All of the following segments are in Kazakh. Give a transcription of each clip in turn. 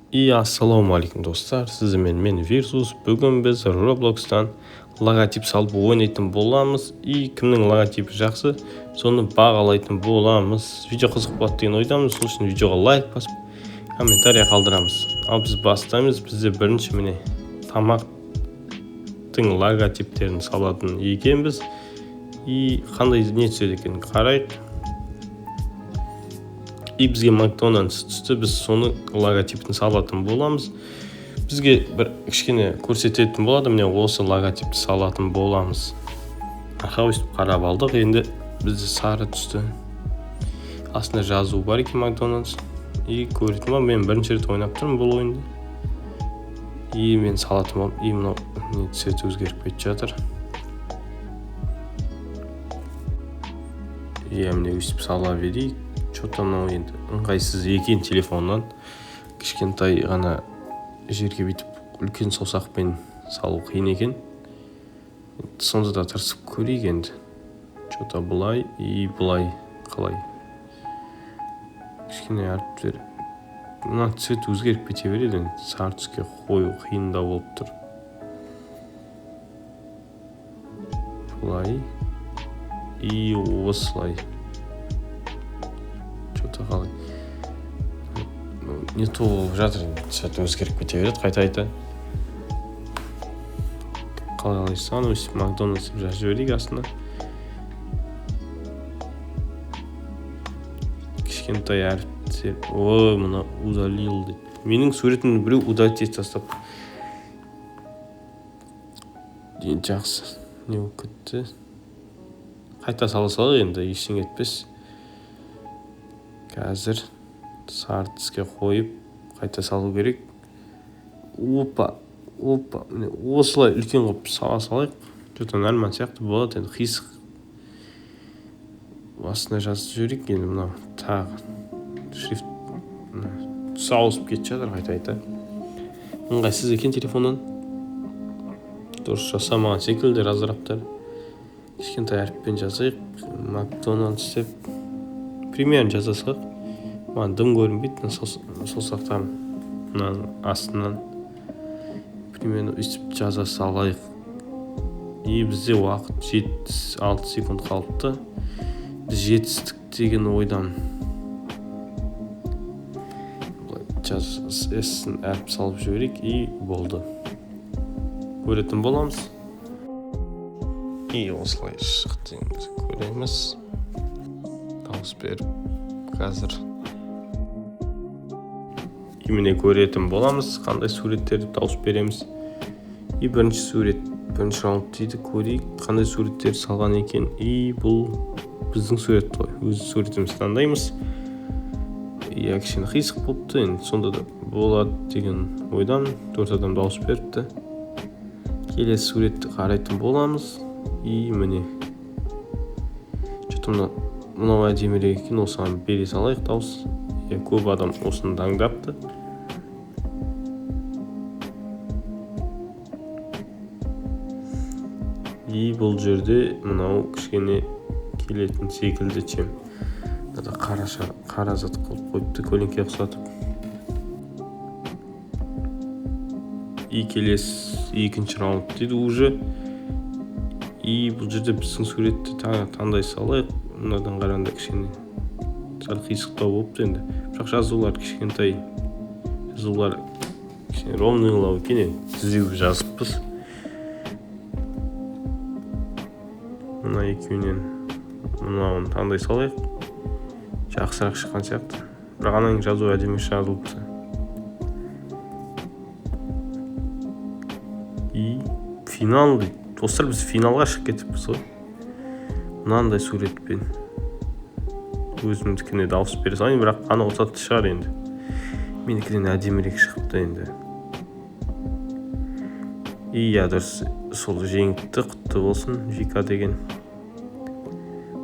Ассалаумағалейкум достар, сізбен мен Вирсус. Бүгін біз Roblox'тан логотип салып ойнайтын боламыз. Кімнің логотипі жақсы, соны бағалайтын боламыз. Видео қызық болады деген ойдамыз. Сол үшін видеоға лайк басып, комментарий қалдырамыз. Ал біз бастаймыз. Бізде бірінші міне тамақтың логотиптерін салатын екенбіз. Қандай не түседі екен қарайық. Бізге Макдональдс түсті, біз соны логотипін салатын боламыз. Бізге бір кішкене көрсететін болады, міне осы логотипті салатын боламыз. Өйстіп қарап алдық, енді бізде сары түсті. Астында жазу бар екен Макдональдс. Көретін ба, мен бірінші рет ойнап тұрмын бұл ойынды. Мен салатын болам, мынау цвет өзгеріп кетіп жатыр. Міне өйстіп сала берейік. Что-то мынау енді ыңғайсыз екен телефоннан. Кішкентай ғана жерге бүйтіп үлкен саусақпен салу қиын екен. Сонда да тырысып көрейік енді. Что-то бұлай бұлай қалай. Кішкене әріптер. Мына цвет өзгеріп кете береді. Сары түске қою қиындау болып тұр. Бұлай. Осылай. Қалай не то болып жатыр, цвет өзгеріп кете береді қайта қалайсан өйстіп Макдональдс деп жазып жіберейік астына. Кішкентай әріптер. Мына удалил дейді. Менің суретімді біреу удалить етіп тастап. Жақсы. Не болып кетті? Қайта сала салайық енді, ештеңе етпес. Қазір сары түске қойып қайта салу керек. Опа. Осылай үлкен қылып сала салайық. Что-то нормально сияқты болады енді, қисық. Астына жазып жіберейік енді, мынау тағы шрифт түсі ауысып кетіп жатыр қайта. Ыңғайсыз екен телефоннан. Дұрыс жасамаған секілді разраптар. Кішкентай әріппен жазайық. Макдональдс деп примерно жазасақ. Маған дым көрінбейді, саусақтан астынан примерно өйстіп жаза салайық. Бізде уақыт 7-6 секунд қалыпты. Біз жетістік деген ойдан S-ін әріп салып жіберейік. Болды. Көретін боламыз. Осылай шықтыңыз көреміз. Дауыс беріп қазір міне көретін боламыз, қандай суреттерді дауыс береміз. Бірінші сурет, бірінші раунд дейді, көрейік қандай суреттер салған екен. Бұл біздің сурет қой, өз суретіміз таңдаймыз. Кішкене қисық болыпты, сонда да болады деген ойдан 4 адам дауыс беріпті. Келесі суретті қарайтын боламыз. Міне мынау әдемірек екен, осыған бере салайық дауыс. Көп адам осыны таңдапты. Бұл жерде мынау кішкене келетін секілді чем. Қара зат қылып қойыпты, көлеңке ұқсатып. Келесі екінші раунд дейді уже. Бұл жерде біздің суретті таңдай салайық. Мынадан қарағанда кішкене сәл қисықтау болыпты енді. Бірақ жазулар кішкентай. Жазулар кішкене ровныйлау екен, түзеу жазыппыз. Мына екеуінен мынауын таңдай салайық. Жақсырақ шыққан сияқты. Бірақ ананың жазу әдемі жазылыпты. Финал дейді. Достар, біз финалға шығып кетіппіз ғой. Мынандай суретпен өзімдікіне дауыс бере салайын, бірақ қана ұқсатты шығар енді. Менікіден әдемірек шығыпты енді. Дұрыс, сол жеңіпті, құтты болсын, Вика деген.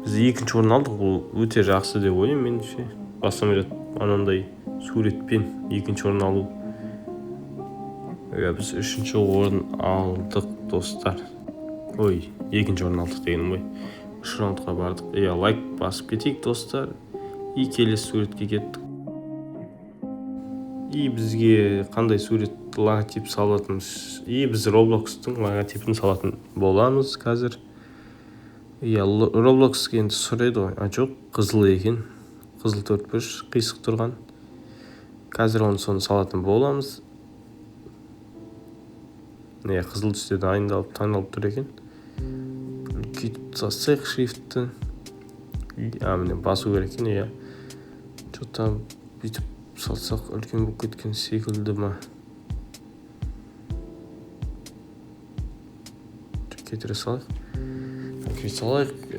Біз екінші орын алдық, ол өте жақсы деп ойлаймын меніңше. Бастамай анандай суретпен екінші орын алу. Біз үшінші орын алдық достар. Екінші орын алдық дегенім ғой. 3 раундқа бардық. Лайк басып кетейік достар. Келесі суретке кеттік. И бізге қандай сурет логотип салатынымыз, и біз Roblox-тың логотипін салатын боламыз қазір. Roblox енді сұрайды ғой, жоқ, қызыл екен, қызыл төртбұрыш қисық тұрған. Қазір соны салатын боламыз. Қызыл түсте дайындалып таңдалып тұр екен. Үлкейтіп тастайық шрифтті. Міне басу керек екен. Что-то бүйтіп салсақ үлкен болып кеткен секілді ма? Кетіре салайық.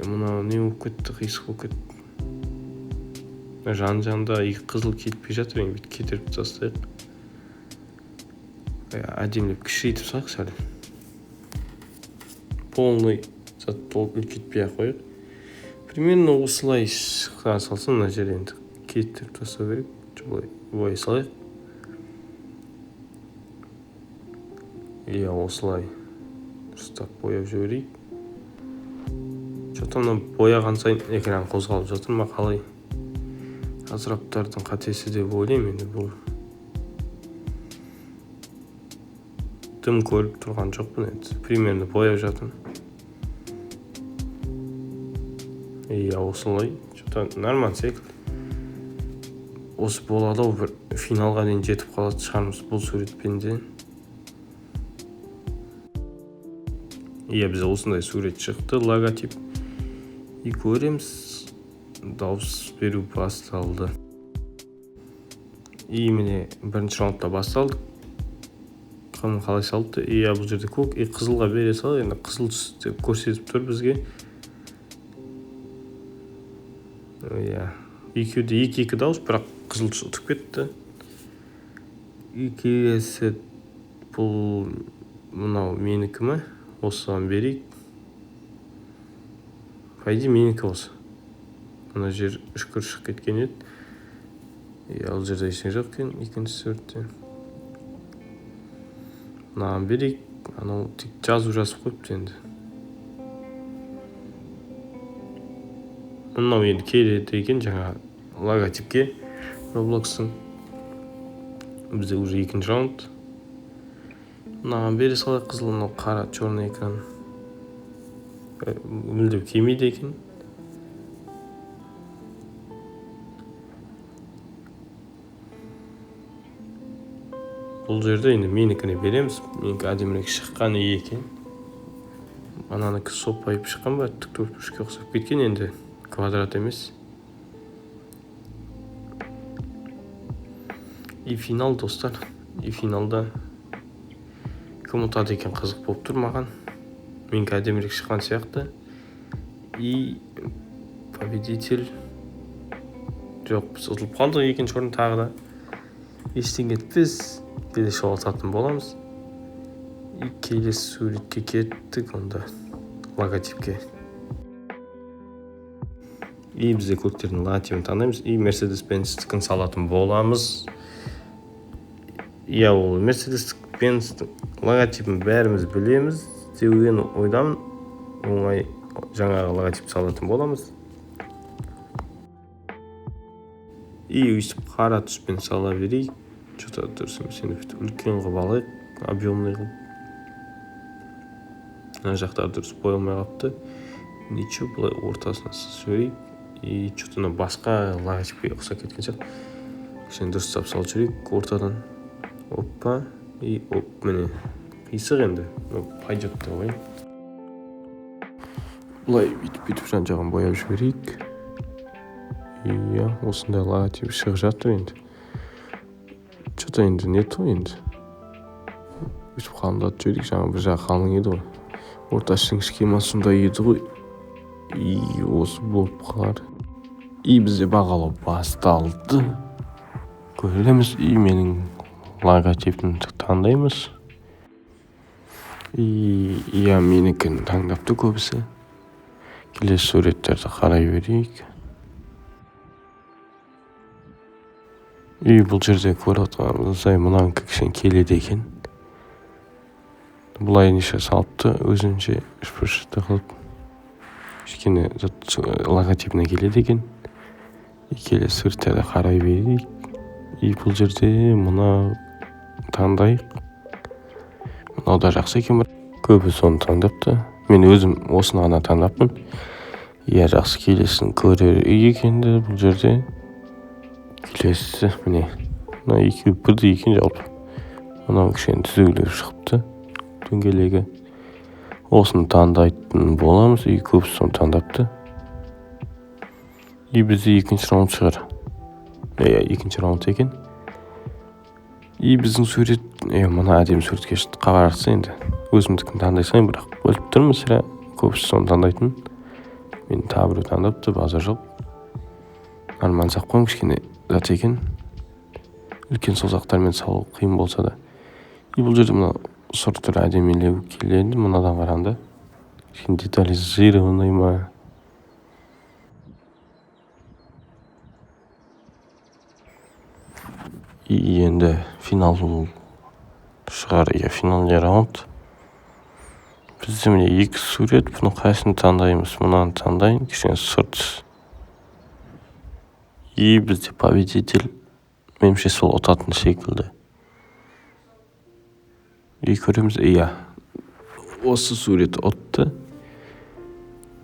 Мына не болып кетті, қисық болып кетті. Жан-жанда қызыл кетпей жатыр, бүйтіп кетіріп тастайық. Әдемілеп кішірейтіп салайық сәл. Полный толық үлкейтпей қойық. Примерно осылай салсын, мына жер енді кетіріп тастау керек. Былай салайық. Осылай дұрыстап бояп жіберейік. Что-то мына бояған сайын экран қозғалып жатыр ма, қалай? Азраптардың қатесі деп ойлаймын енді бұл. Дым көріп тұрған жоқпын енді. Примерно бояп жатырмын. Осылай. Что-то нормально секілді. Осы болады ау, бір финалға дейін жетіп қалады шығармыз бұл суретпен де. Бізде осындай сурет шықты, логотип. И көреміз, дауыс беру басталды. Міне бірінші раундта басталды. Кім қалай салды? Бұл жерде көк, қызылға бере салды. Енді қызыл түсті көрсетіп тұр бізге. Екеуде екі дауыс, бірақ қызыл түс ұтып кетті. Келесі бұл мынау менікі ме? Осыған берейік. Пайде менікі осы. Мына жер үшкір шығып кеткен еді. Ал жерде ештеңе жоқ екен, екінші суретте. Мынаған берейік. Анау тек жазып қойыпты енді. Мынау енді келеді екен жаңа логотипке Roblox-тың. Бізде уже екінші раунд. Мынаған бере салайық, қызыл, мынау қара черный экран. Мүлдем келмейді екен. Бұл жерде енді менікіне береміз. Менікі әдемірек шыққан екен. Ананыкі сопайып шыққан ба, түк төртбұрышқа ұқсап кеткен, енді квадрат емес. Финал достар. Финалда кім ұтады екен, қызық болып тұр маған. Менікі әдемірек шыққан сияқты. Победитель. Жоқ, біз ұтылып қалдық екінші орын тағы да. Ештеңе етпес. Келесі ұтатын боламыз. Келесі суретке кеттік онда. Логотипке. Бізде көліктердің логотипін таңдаймыз. Mercedes-Benz-тікін салатын боламыз. Ол Mercedes-Benz логотипін бәріміз білеміз. Деуген ойдамын. Оңай жаңағы логотип салатын боламыз. Өйстіп қара түспен сала берейік. Что-то дұрысым, сені үлкен қып алайық, объемный қып. Мына жақтар дұрыс боялмай қапты. Ничего, бұлай ортасына жіберейік. Что-то басқа логотипке ұқсап кеткен сияқты. Сені дұрыстап салып жүрейік ортадан. Оппа, міне қисық енді. Пойдет деп ойлаймын. Бұлай бүйтіп жан-жағын бояп жіберейік. Осындай логотип шығып жатыр енді. Что-то енді не то енді. Өйтіп қалымдатып жіберейік, жаңа бір жағы қалың еді ғой. Орташының схемасы сондай еді ғой. Осы болып қалар. Бізде бағалау басталды. Көреміз. Менің логотипін таңдаймыз. Менікін таңдапты көбісі. Келесі суреттерді қарай берейік. Бұл жерде көріп отырғанымыздай мынаған кішкене келеді екен. Бұлай неше салыпты, өзінше үшбұрышты қылып. Кішкене логотипіне келеді екен. Келесі суреттерді қарай берейік. Бұл жерде мына таңдайық. Мынау да жақсы екен, көбі соны таңдапты. Мен өзім осыны ғана таңдаппын. Жақсы келесін көрер екенді. Бұл жерде келесі міне мына екеуі бірдей екен жалпы. Мынау кішкене түзеулер шығыпты дөңгелегі. Осыны таңдайтын боламыз. Көбісі соны таңдапты. Бізде екінші раунд шығар. Екінші раунд екен. Біздің сурет, мына әдемі суретке қарақса енді өзімдікін таңдай салайын, бірақ бөліп тұрмын сірә. Көбісі соны таңдайтын. Мен тағы біреу таңдапты, базар жоқ. Арман сақ қойым, кішкене зат екен. Үлкен созақтармен салу қиын болса да. Бұл жерде мына сұр түрі әдемелеу келеді мынадан қарағанда. Кішкене детализированный ма. Енді финал шығар, финалный раунд. Бізде міне екі сурет, бұны қайсыны таңдаймыз? Мұнаны таңдайын, кішкене сұрт. Бізде победитель, меніңше сол ұтатын секілді. Көреміз, осы сурет ұтты.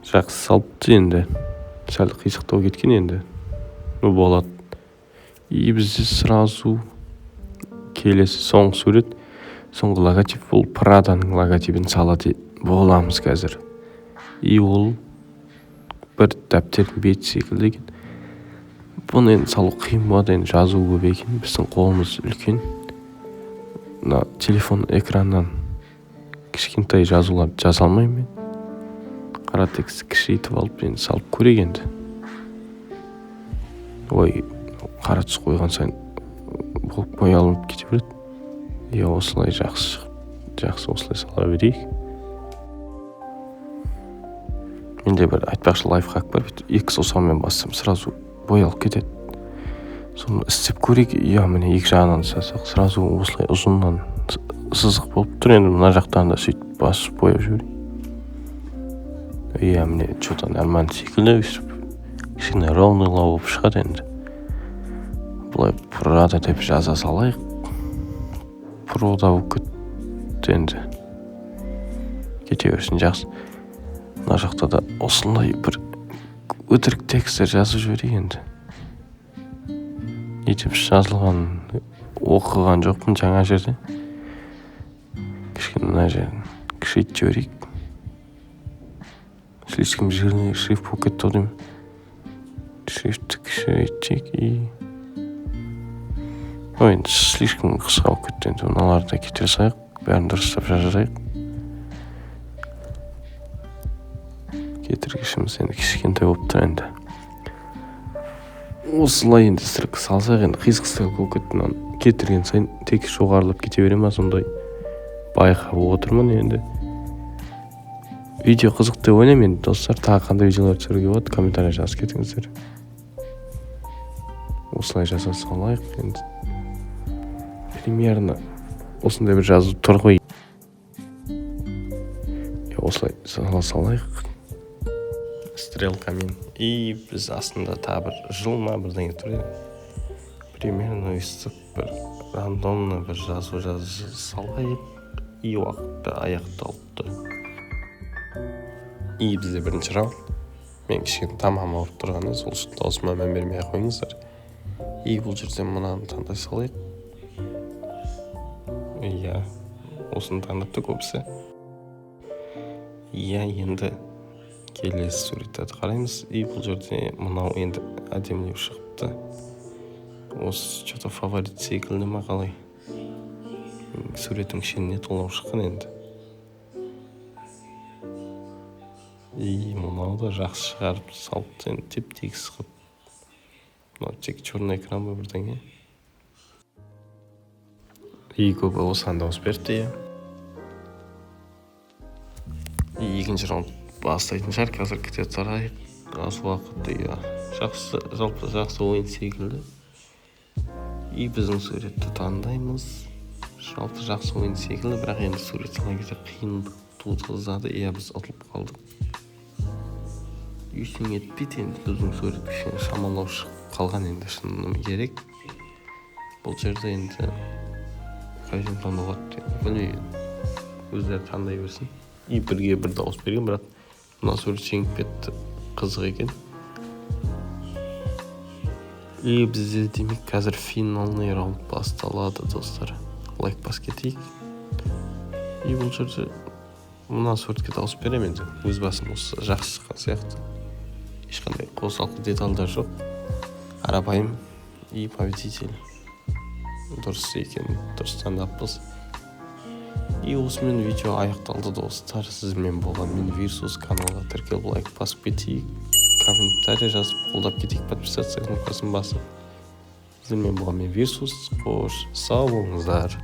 Жақсы салыпты енді. Сәл қисықтау кеткен енді. Болады. Бізде сразу келесі соңғы сурет. Соңғы логотип бұл Праданың логотипін салады боламыз қазір. Ол бір дәптердің беті секілді екен. Бұны енді салу қиын болады, енді жазу көп екен. Біздің қолымыз үлкен. Мына телефон экраннан кішкентай жазуларды жаза алмаймын мен. Қара текст кішірейтіп алып енді салып көрейік енді. Қара түс қойған сайын боялып кете береді. Осылай жақсы осылай сала берейік. Менде бір айтпақшы лайфхак бар. Екі саусағыммен бассам сразу боялып кетеді. Соны істеп көрейік. Міне екі жағынан сасақ сразу осылай ұзыннан сызық болып тұр. Енді мына жақтан да сөйтіп басып бояп жіберейік. Міне что-то нормально секілді. Кішкене ровныйлау болып шығады енді. Бұлай Прада деп жаза салайық. Прада болып кетті енді. Кете берсін, жақсы. Мына жақта да осындай бір өтірік текстер жазып жіберейік енді. Етіп жазылған оқыған жоқпын жаңа жерде. Кішкене мына жерін кішірейтіп жіберейік. Слишком жирный шрифт болып кетті ғой деймін. Шрифтті кішірейтсек енді слишком қысқа болып кетті. Енді мыналарды кете салайық. Бәрін дұрыстап жазайық. Кетіргішіміз енді кішкентай болып тұр енді. Осылай енді сірік салсақ енді қисық болып кетті. Кетірген сайын тек жоғарылап кете бере ма, сондай байқап отырмын енді. Видео қызық деп ойлаймын енді. Достар, тағы қандай видеолар түсіруге болады, комментарий жазып кетіңіздер. Осылай жаса салайық енді. Примерно осындай бір жазу тұр ғой. Осылай сала салайық стрелкамен. Біз астында тағы бір жыл ма бірдеңе тұр. Примерно өйстіп бір рандомны бір жазу салайық. Уақытта аяқталыпты. Бізде бірінші раунд. Мен кішкене тамам ауырып тұрғаны, сол үшін даусыма мән бермей қойыңыздар. Бұл жерден мынаны таңдай салайық. Осыны таңдапты көбісі. Енді келесі суреттерді қараймыз. Бұл жерде мынау енді әдемілеу шығыпты. Осы что-то фаворит секілді ма қалай? Суретім кішкене толау шыққан енді. Мынау да жақсы шығарып салыпты енді теп-тегіс қып. Мынау тек черный экран ба бірдеңе. Көбі осыған дауыс берді. Екінші раунд бастайтын шығар, қазір кете тарайық. Аз уақытты, жақсы, жалпы жақсы ойын секілді. Біздің суретті таңдаймыз. Жалпы жақсы ойын секілді, бірақ енді сурет салған кезде қиындық туғызады. Біз ұтылып қалдық. Ештеңе етпейді енді, біздің сурет кішкене шамалау шығып қалған енді шынымен керек. бұл жерде енді қайсысын таңдауға білмеймін, өздері таңдай берсін. И бірге бір дауыс берген, бірақ мына сурет жеңіп кетті, қызық екен. И бізде демек қазір финалный раунд басталады, достар. Лайк басып кетейік. И бұл жерде мына суретке дауыс беремін енді. Өз басым осы жақсы шыққан сияқты. Ешқандай қосалқы детальдар жоқ. Қарапайым и победитель. Дұрыс екен, дұрыс таңдаппыз. И осымен видео аяқталды, достар. Сізбен болған мен Вирсус. Каналға тіркеліп лайк басып кетейік. Комментарий жазып қолдап кетейік, подписация кнопкасын басып. Сізбен болған мен Вирсус. Қош, сау болыңыздар.